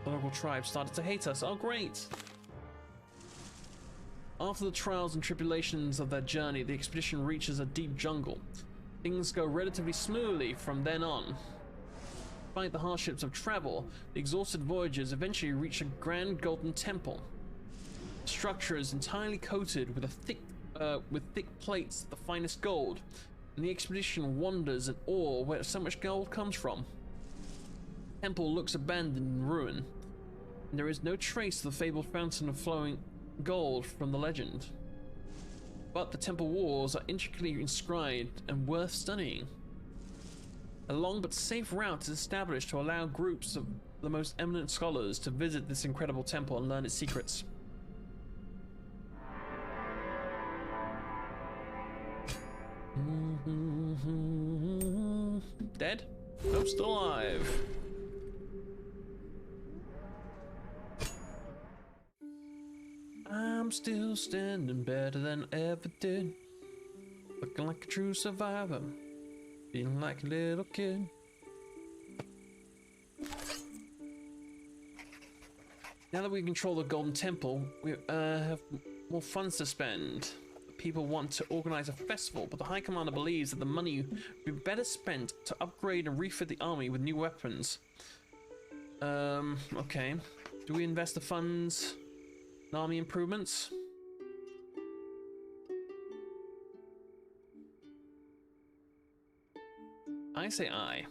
The local tribe started to hate us. Oh, great! After the trials and tribulations of their journey, the expedition reaches a deep jungle. Things go relatively smoothly from then on. Despite the hardships of travel, the exhausted voyagers eventually reach a grand golden temple. The structure is entirely coated with thick plates of the finest gold, and the expedition wonders in awe where so much gold comes from. The temple looks abandoned and ruined, and there is no trace of the fabled fountain of flowing gold from the legend. But the temple walls are intricately inscribed and worth studying. A long but safe route is established to allow groups of the most eminent scholars to visit this incredible temple and learn its secrets. Dead? Nope, still alive. I'm still standing better than I ever did. Looking like a true survivor. Feeling like a little kid. Now that we control the Golden Temple, we have more funds to spend. People want to organize a festival, but the High Commander believes that the money would be better spent to upgrade and refit the army with new weapons. Okay. Do we invest the funds in army improvements? I say aye.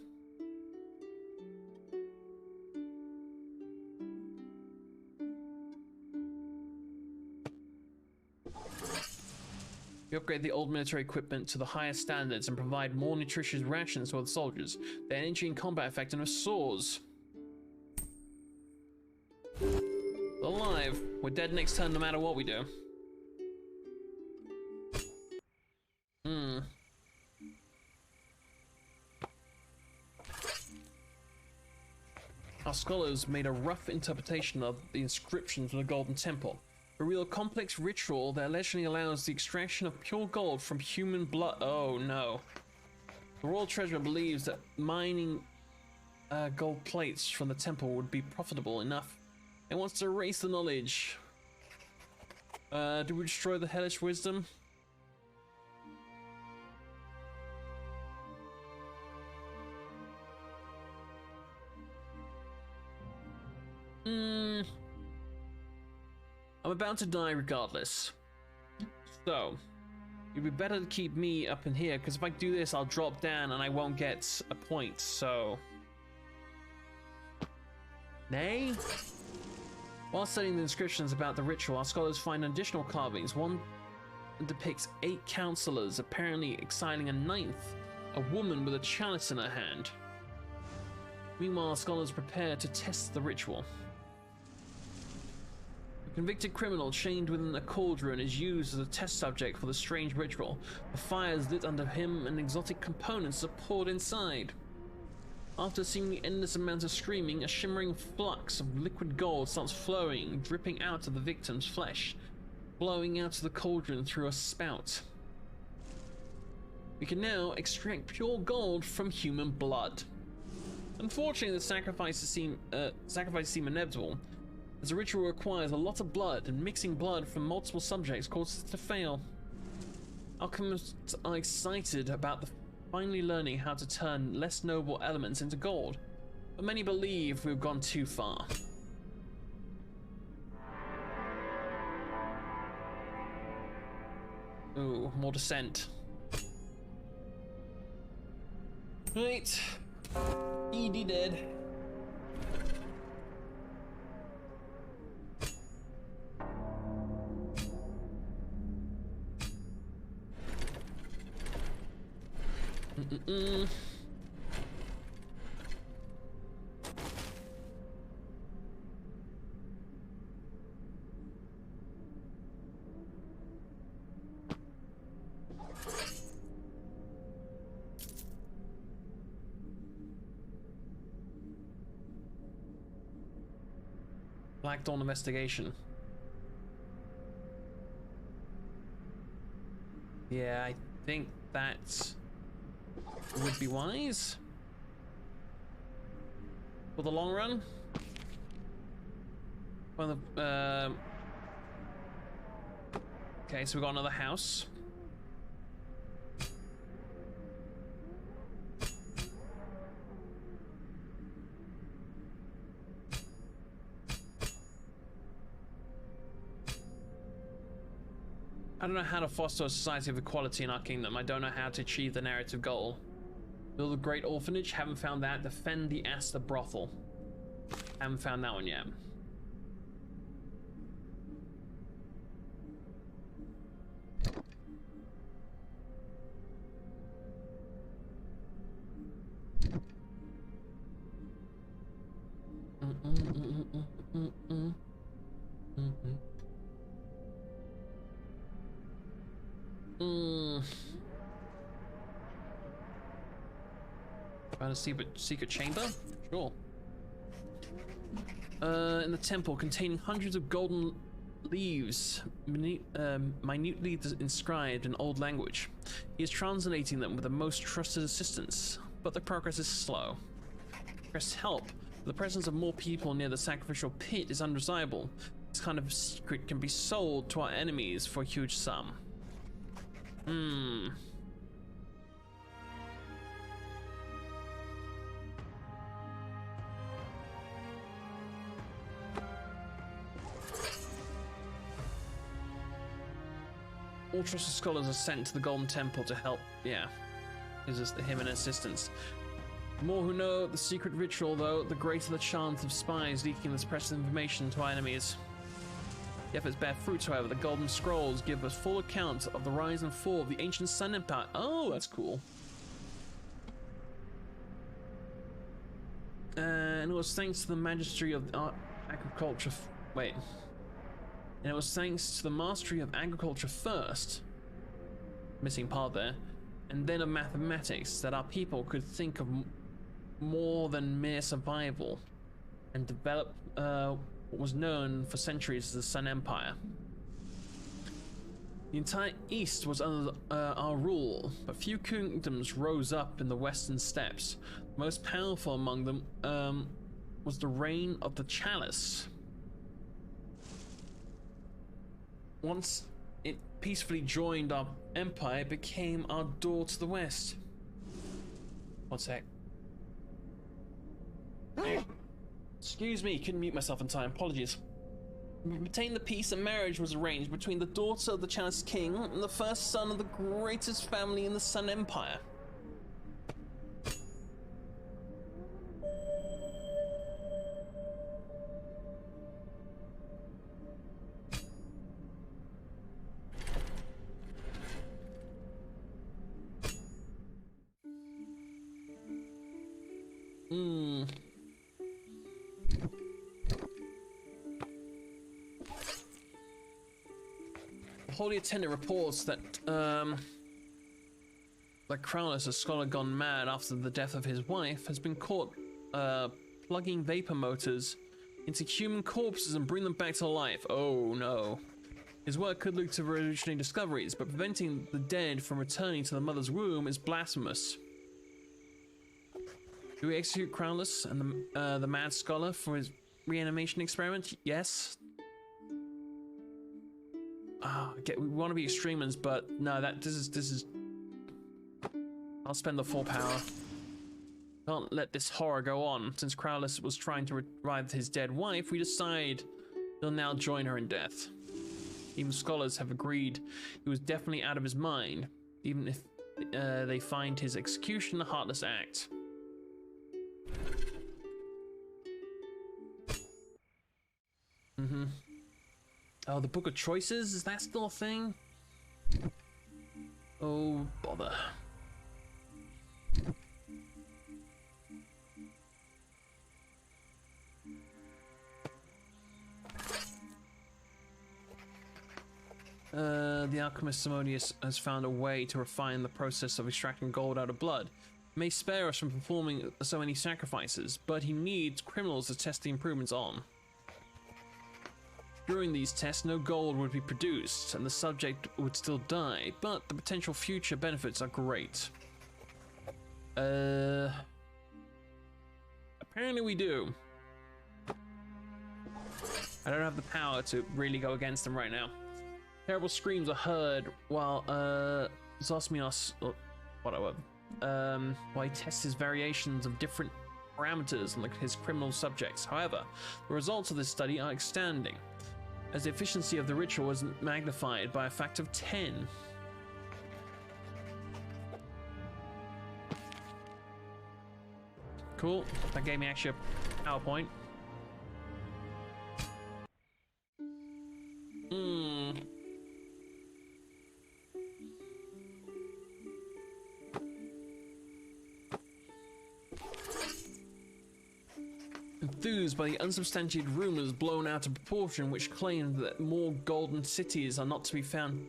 We upgrade the old military equipment to the highest standards and provide more nutritious rations for the soldiers. Their energy and combat effectiveness soars. Alive. We're dead next turn no matter what we do. Our scholars made a rough interpretation of the inscriptions of the Golden Temple. A real complex ritual that allegedly allows the extraction of pure gold from human blood. Oh no. The Royal Treasurer believes that mining gold plates from the temple would be profitable enough. It wants to erase the knowledge. Do we destroy the hellish wisdom? I'm about to die regardless. So, it'd be better to keep me up in here, because if I do this, I'll drop down and I won't get a point, so... Nay? While studying the inscriptions about the ritual, our scholars find additional carvings. One depicts 8 counselors, apparently exiling a 9th, a woman with a chalice in her hand. Meanwhile, our scholars prepare to test the ritual. A convicted criminal chained within a cauldron is used as a test subject for the strange ritual. The fire is lit under him and exotic components are poured inside. After seeing the endless amount of screaming, a shimmering flux of liquid gold starts flowing, dripping out of the victim's flesh, blowing out of the cauldron through a spout. We can now extract pure gold from human blood. Unfortunately, the sacrifices seem inevitable, as the ritual requires a lot of blood, and mixing blood from multiple subjects causes it to fail. Alchemists are excited about finally learning how to turn less noble elements into gold, but many believe we've gone too far. Ooh, more descent. Right. ED dead. Black Dawn investigation. Yeah, I think that would be wise for the long run. Well, okay, so we got another house. I don't know how to foster a society of equality in our kingdom. I don't know how to achieve the narrative goal. Build a great orphanage, haven't found that. Defend the Astor brothel. Haven't found that one yet. Found a secret chamber? Sure. In the temple containing hundreds of golden leaves, minutely inscribed in old language. He is translating them with the most trusted assistance, but the progress is slow. Request help. The presence of more people near the sacrificial pit is undesirable. This kind of secret can be sold to our enemies for a huge sum. All trusted scholars are sent to the Golden Temple to help. Yeah, gives us him an assistance. The more who know the secret ritual, though, the greater the chance of spies leaking this precious information to our enemies. The efforts bear fruit, however. The Golden Scrolls give us full account of the rise and fall of the ancient Sun Empire. Oh, that's cool. And it was thanks to the mastery of agriculture. Wait. And it was thanks to the mastery of agriculture first, missing part there, and then of mathematics that our people could think of more than mere survival and develop what was known for centuries as the Sun Empire. The entire East was under our rule, but few kingdoms rose up in the western steppes. The most powerful among them was the reign of the Chalice. Once it peacefully joined our empire, it became our door to the west. One sec. Excuse me, couldn't mute myself in time, apologies. We obtained the peace and marriage was arranged between the daughter of the Chalice King and the first son of the greatest family in the Sun Empire. Holy Attendant reports that Chronicles, a scholar gone mad after the death of his wife, has been caught plugging vapor motors into human corpses and bring them back to life. Oh no. His work could lead to revolutionary discoveries, but preventing the dead from returning to the mother's womb is blasphemous. Do we execute Chronicles and the mad scholar for his reanimation experiment? Yes. We want to be extremers, but no, this is. I'll spend the full power. Can't let this horror go on. Since Chronicles was trying to revive his dead wife, we decide he'll now join her in death. Even scholars have agreed he was definitely out of his mind, even if they find his execution a heartless act. Oh, the Book of Choices? Is that still a thing? Oh, bother. The alchemist Simonius has found a way to refine the process of extracting gold out of blood. It may spare us from performing so many sacrifices, but he needs criminals to test the improvements on. During these tests, no gold would be produced, and the subject would still die, but the potential future benefits are great. Apparently we do. I don't have the power to really go against them right now. Terrible screams are heard while Zosmios, or whatever, while he tests his variations of different parameters on his criminal subjects. However, the results of this study are outstanding, as the efficiency of the ritual was magnified by a factor of 10. Cool. That gave me actually a PowerPoint. Enthused by the unsubstantiated rumors blown out of proportion which claimed that more golden cities are to be found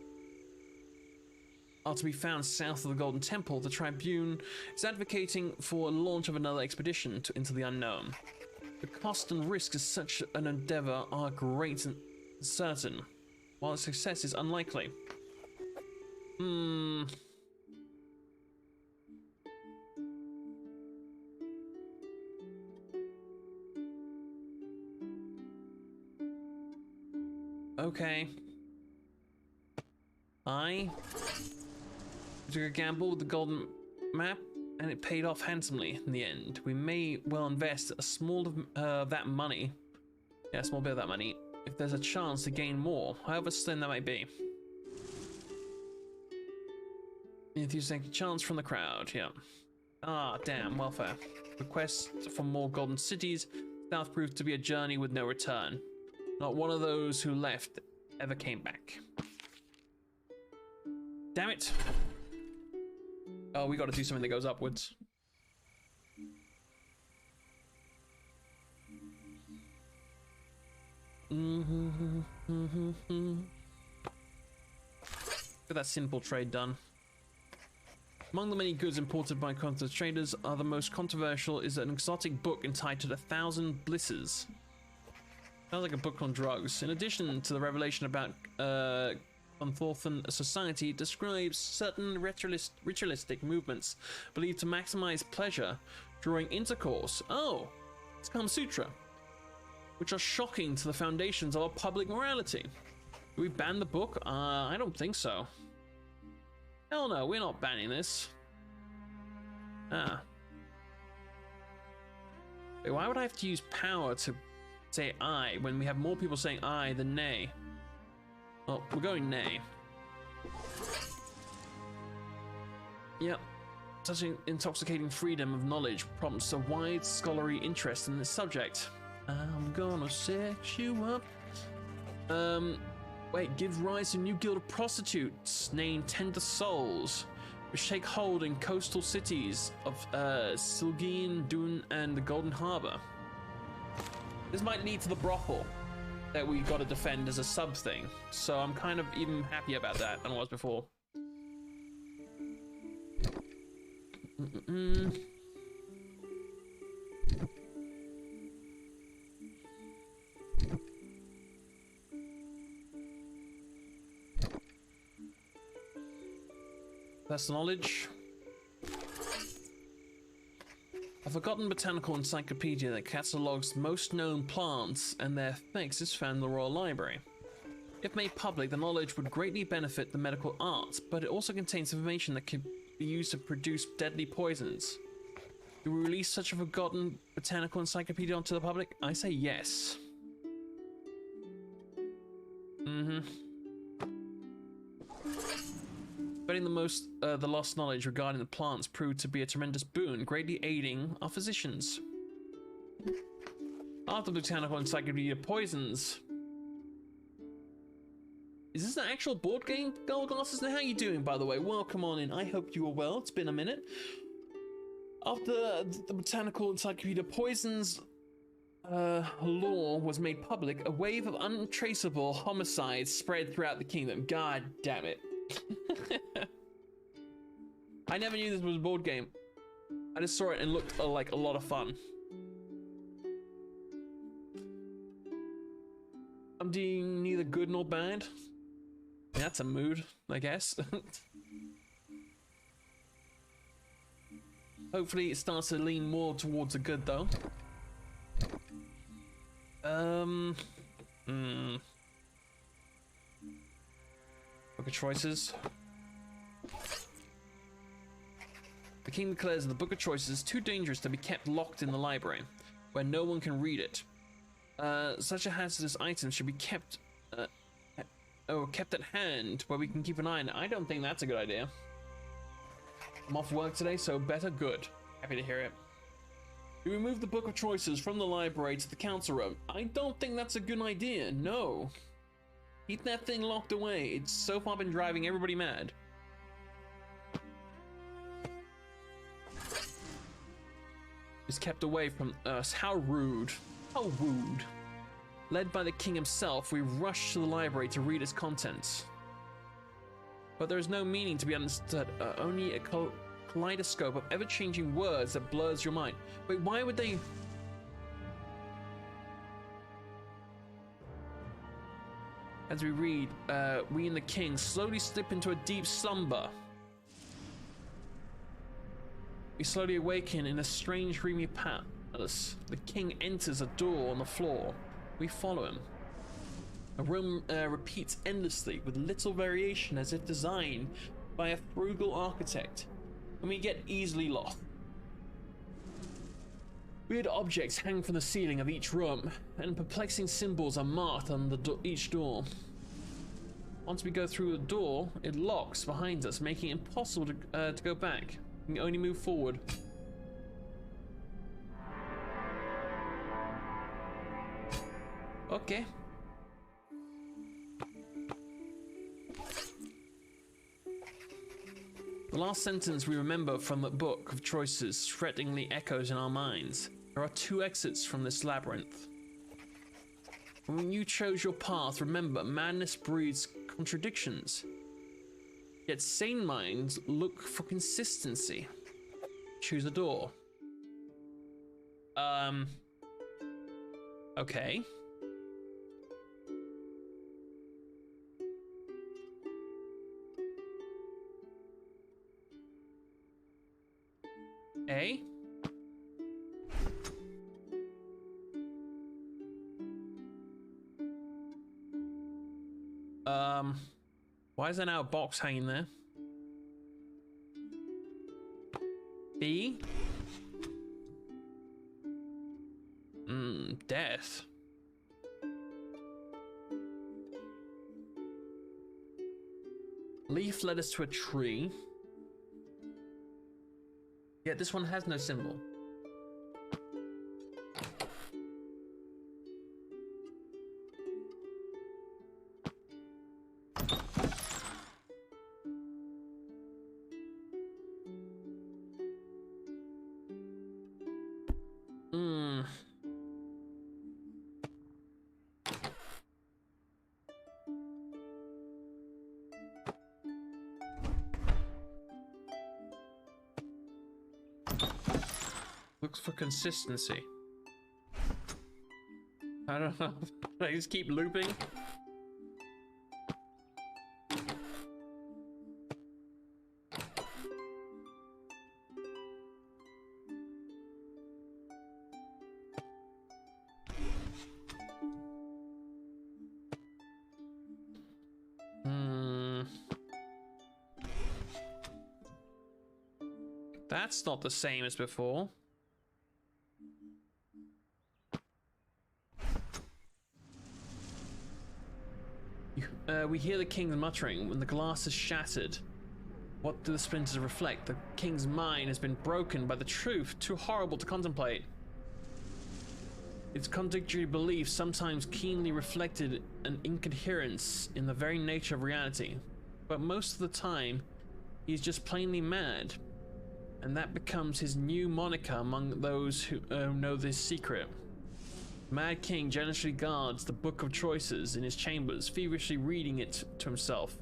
south of the Golden Temple, the Tribune is advocating for a launch of another expedition into the unknown. The cost and risk of such an endeavor are great and certain, while its success is unlikely. Okay. I took a gamble with the golden map, and it paid off handsomely in the end. We may well invest a small of that money. Yeah, a small bit of that money, if there's a chance to gain more, however slim that might be. If you take a chance from the crowd, yeah. Ah, damn, welfare. Request for more golden cities. South proved to be a journey with no return. Not one of those who left ever came back. Damn it. Oh, we gotta do something that goes upwards. Get that simple trade done. Among the many goods imported by continental traders are the most controversial is an exotic book entitled 1,000 Blisses. Sounds like a book on drugs. In addition to the revelation about Conthorthan society, describes certain ritualistic movements believed to maximize pleasure during intercourse. Oh, it's Kama Sutra, which are shocking to the foundations of our public morality. Do we ban the book? I don't think so. Hell no, we're not banning this. Ah. Wait, why would I have to use power to say I when we have more people saying I than nay? Well, we're going nay. Yep. Such an intoxicating freedom of knowledge prompts a wide scholarly interest in this subject. I'm gonna sex you up. Wait, give rise to a new guild of prostitutes named Tender Souls, which take hold in coastal cities of Silgeen, Dun, and the Golden Harbor. This might lead to the brothel that we gotta defend as a sub thing, so I'm kind of even happier about that than I was before. Personal knowledge. A forgotten botanical encyclopedia that catalogues most known plants and their effects is found in the Royal Library. If made public, the knowledge would greatly benefit the medical arts, but it also contains information that could be used to produce deadly poisons. Do we release such a forgotten botanical encyclopedia onto the public? I say yes. Spreading the lost knowledge regarding the plants proved to be a tremendous boon, greatly aiding our physicians. After the botanical encyclopedia poisons. Is this an actual board game, Gold Glasses? Now, how are you doing, by the way? Welcome on in. I hope you are well. It's been a minute. After the botanical encyclopedia poisons law was made public, a wave of untraceable homicides spread throughout the kingdom. God damn it. I never knew this was a board game. I just saw it and looked like a lot of fun. I'm doing neither good nor bad. Yeah, that's a mood, I guess. Hopefully it starts to lean more towards the good though. Book of Choices. The king declares the Book of Choices is too dangerous to be kept locked in the library, where no one can read it. Such a hazardous item should be kept kept at hand, where we can keep an eye on it. I don't think that's a good idea. I'm off work today, so better good. Happy to hear it. You remove the Book of Choices from the library to the council room. I don't think that's a good idea, no. Keep that thing locked away. It's so far been driving everybody mad. It's kept away from us. How rude. How rude. Led by the king himself, we rush to the library to read its contents. But there is no meaning to be understood, only a kaleidoscope of ever-changing words that blurs your mind. Wait, why would they... As we read, we and the king slowly slip into a deep slumber. We slowly awaken in a strange, dreamy palace. The king enters a door on the floor. We follow him. A room repeats endlessly with little variation, as if designed by a frugal architect, and we get easily lost. Weird objects hang from the ceiling of each room, and perplexing symbols are marked on each door. Once we go through the door, it locks behind us, making it impossible to go back. We can only move forward. Okay. The last sentence we remember from the Book of Choices threateningly echoes in our minds. There are two exits from this labyrinth. When you chose your path, remember, madness breeds contradictions. Yet sane minds look for consistency. Choose a door. Okay. A? Why is there now a box hanging there? B? Death. Leaf led us to a tree. Yeah, this one has no symbol. Looks for consistency. I don't know. I just keep looping. That's not the same as before. We hear the king's muttering when the glass is shattered. What do the splinters reflect? The king's mind has been broken by the truth, too horrible to contemplate. Its contradictory beliefs sometimes keenly reflected an incoherence in the very nature of reality. But most of the time, he's just plainly mad. And that becomes his new moniker among those who know this secret. Mad King generously guards the Book of Choices in his chambers, feverishly reading it to himself.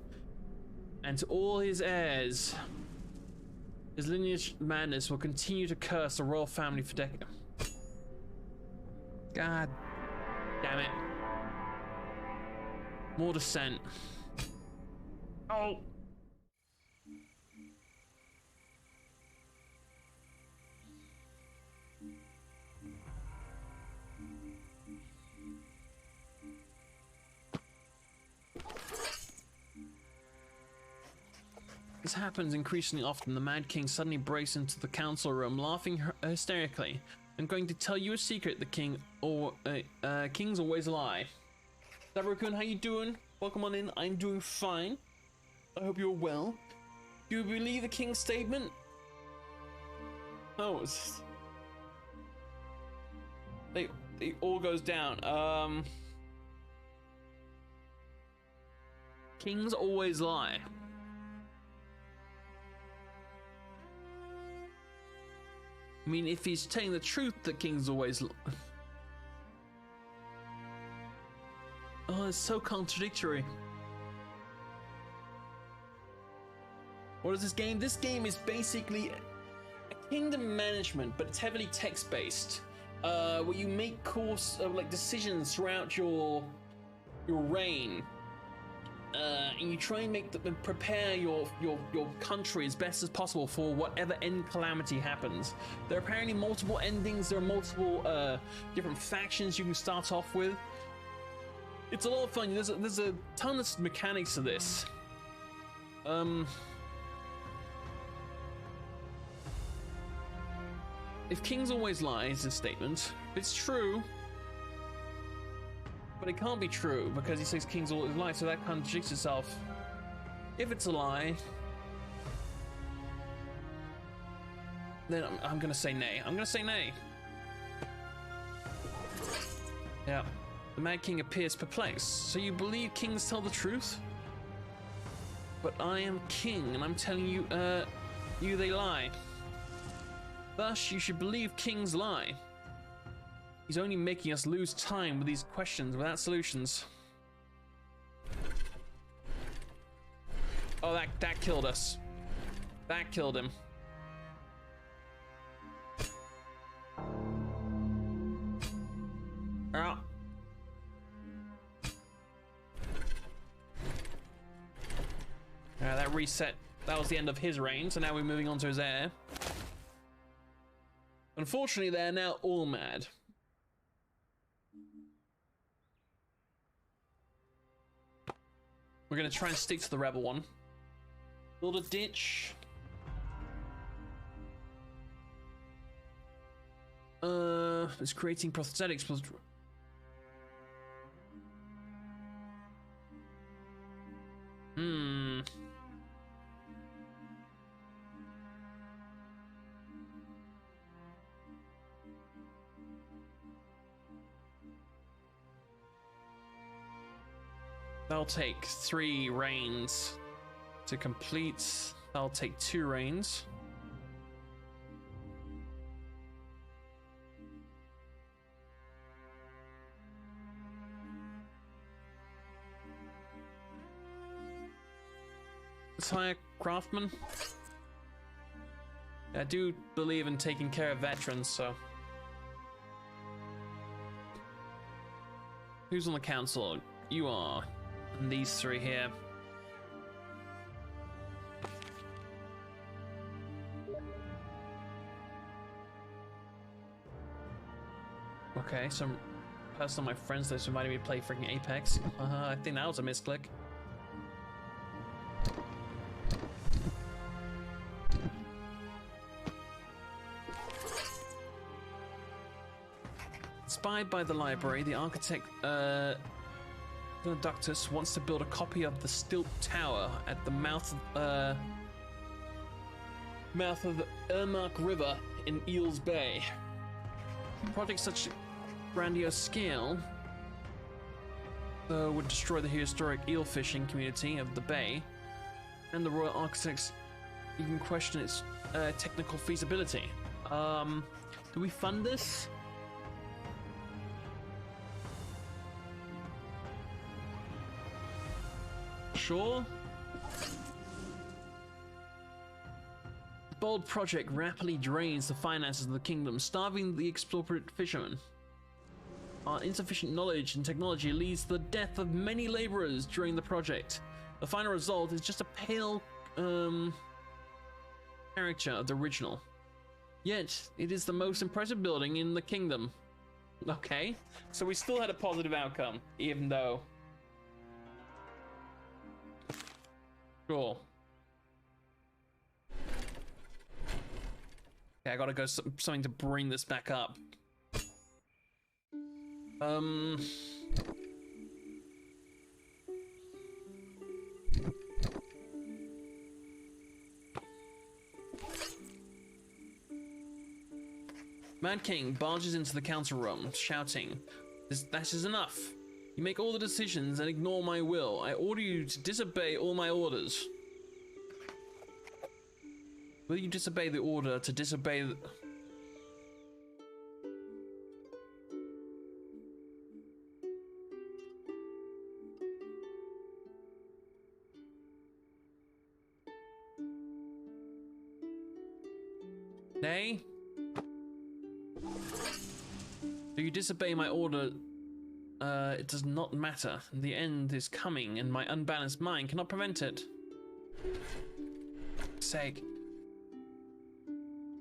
And to all his heirs, his lineage madness will continue to curse the royal family for decades. God damn it. More dissent. Oh! This happens increasingly often. The Mad King suddenly breaks into the council room, laughing hysterically. I'm going to tell you a secret, the king, or kings always lie. Saburo-kun, how you doing? Welcome on in. I'm doing fine. I hope you're well. Do you believe the king's statement? Oh, they all goes down. Kings always lie. I mean, if he's telling the truth, that kings always lie. Oh, it's so contradictory. What is this game? This game is basically a kingdom management, but it's heavily text-based, where you make like decisions throughout your reign, and you try and prepare your country as best as possible for whatever end calamity happens. There are apparently multiple endings. There are multiple different factions you can start off with. It's a lot of fun. There's a ton of mechanics to this. If kings always lie is a statement, it's true. But it can't be true because he says kings always lie, so that contradicts itself. If it's a lie, then I'm gonna say nay. I'm gonna say nay. Yeah. The Mad King appears perplexed. So you believe kings tell the truth? But I am king, and I'm telling you, they lie. Thus, you should believe kings lie. He's only making us lose time with these questions without solutions. Oh, that killed us. That killed him. Oh. That reset. That was the end of his reign, so now we're moving on to his heir. Unfortunately, they're now all mad. We're gonna try and stick to the rebel one. Build a ditch. It's creating prosthetics. That'll take 3 reigns to complete. That'll take 2 reigns. Let's hire craftsmen. I do believe in taking care of veterans, so. Who's on the council? You are. And these 3 here. Okay, some person on my friends list invited me to play freaking Apex. I think that was a misclick. Inspired by the library, the architect Ductus wants to build a copy of the Stilt Tower at the mouth of the Ermark River in Eels Bay. Projects such grandiose scale would destroy the historic eel fishing community of the bay, and the royal architects even question its technical feasibility. Do we fund this? Sure. The bold project rapidly drains the finances of the kingdom, starving the exploited fishermen. Our insufficient knowledge and technology leads to the death of many laborers during the project. The final result is just a pale character of the original. Yet, it is the most impressive building in the kingdom. Okay, so we still had a positive outcome, even though... Cool. Okay, I gotta go something to bring this back up. Mad King barges into the council room, shouting, "That is enough. You make all the decisions and ignore my will. I order you to disobey all my orders." Will you disobey the order to disobey the... Nay? Do you disobey my order? It does not matter. The end is coming and my unbalanced mind cannot prevent it. Sake.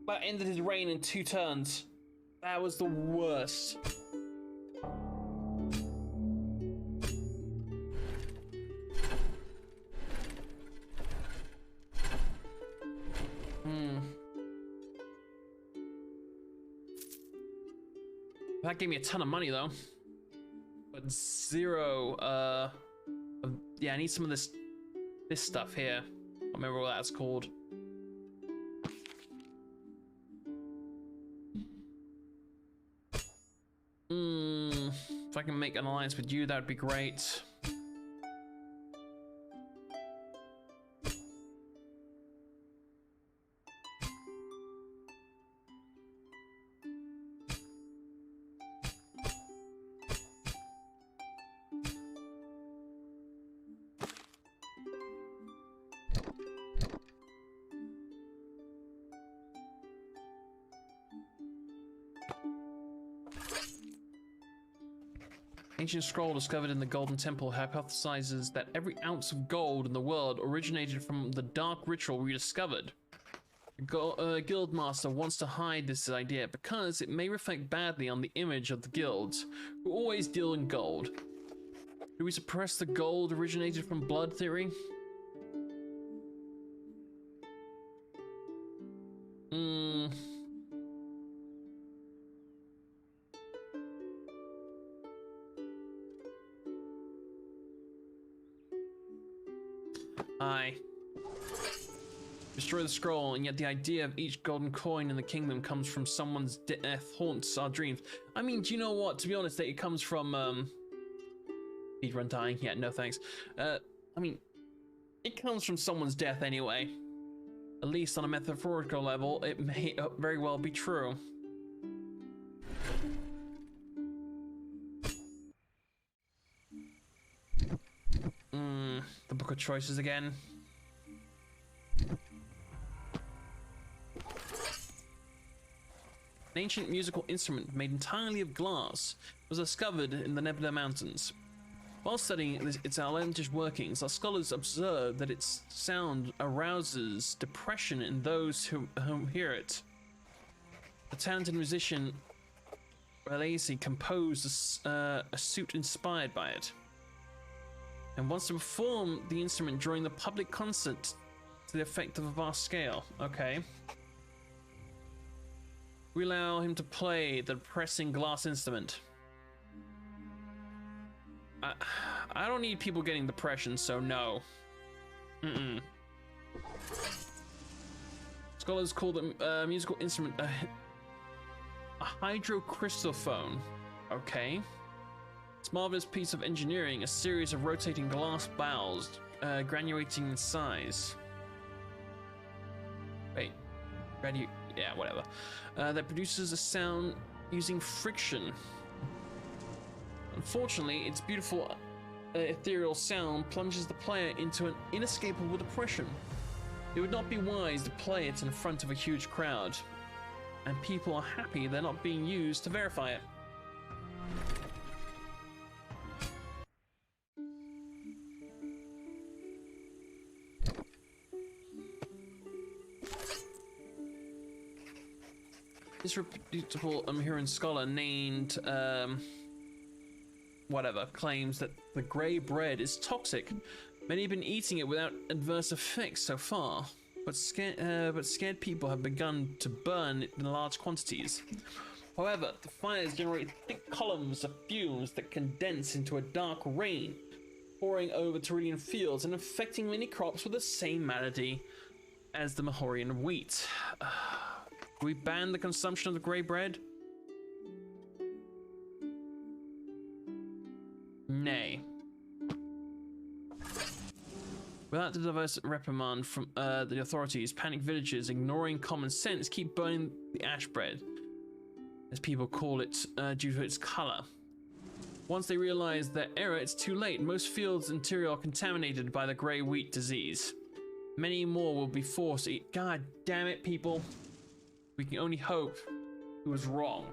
That ended his reign in 2 turns. That was the worst. That gave me a ton of money though. But 0, yeah, I need some of this stuff here. I don't remember what that's called. If I can make an alliance with you, that would be great. Ancient scroll discovered in the Golden Temple hypothesizes that every ounce of gold in the world originated from the dark ritual we discovered. The Guildmaster wants to hide this idea because it may reflect badly on the image of the guilds, who always deal in gold. Do we suppress the gold originated from blood theory? Aye. Destroy the scroll, and yet the idea of each golden coin in the kingdom comes from someone's death haunts our dreams. I mean, do you know what? To be honest, it comes from, speedrun dying. Yeah, no thanks. I mean, it comes from someone's death anyway. At least on a metaphorical level, it may very well be true. The book of choices again. An ancient musical instrument made entirely of glass was discovered in the Nebula Mountains. While studying its outlandish workings, our scholars observed that its sound arouses depression in those who hear it. The talented musician Ralaisi composed a suite inspired by it, and wants to perform the instrument during the public concert to the effect of a vast scale. Okay. We allow him to play the depressing glass instrument. I don't need people getting depression, so no. Scholars call the musical instrument a hydrocrystalphone. Okay. It's a marvelous piece of engineering, a series of rotating glass bowls, graduating in size. Wait, yeah, whatever. That produces a sound using friction. Unfortunately, its beautiful ethereal sound plunges the player into an inescapable depression. It would not be wise to play it in front of a huge crowd, and people are happy they're not being used to verify it. This reputable Amhuran scholar named, whatever, claims that the grey bread is toxic. Many have been eating it without adverse effects so far. but scared people have begun to burn it in large quantities. However, the fires generate thick columns of fumes that condense into a dark rain, pouring over Tyrian fields and infecting many crops with the same malady as the Mahorian wheat. Do we ban the consumption of the grey bread? Nay. Without the diverse reprimand from the authorities, panicked villagers, ignoring common sense, keep burning the ash bread, as people call it, due to its color. Once they realize their error, it's too late. Most fields in Tyria are contaminated by the grey wheat disease. Many more will be forced to eat. God damn it, people. We can only hope it was wrong.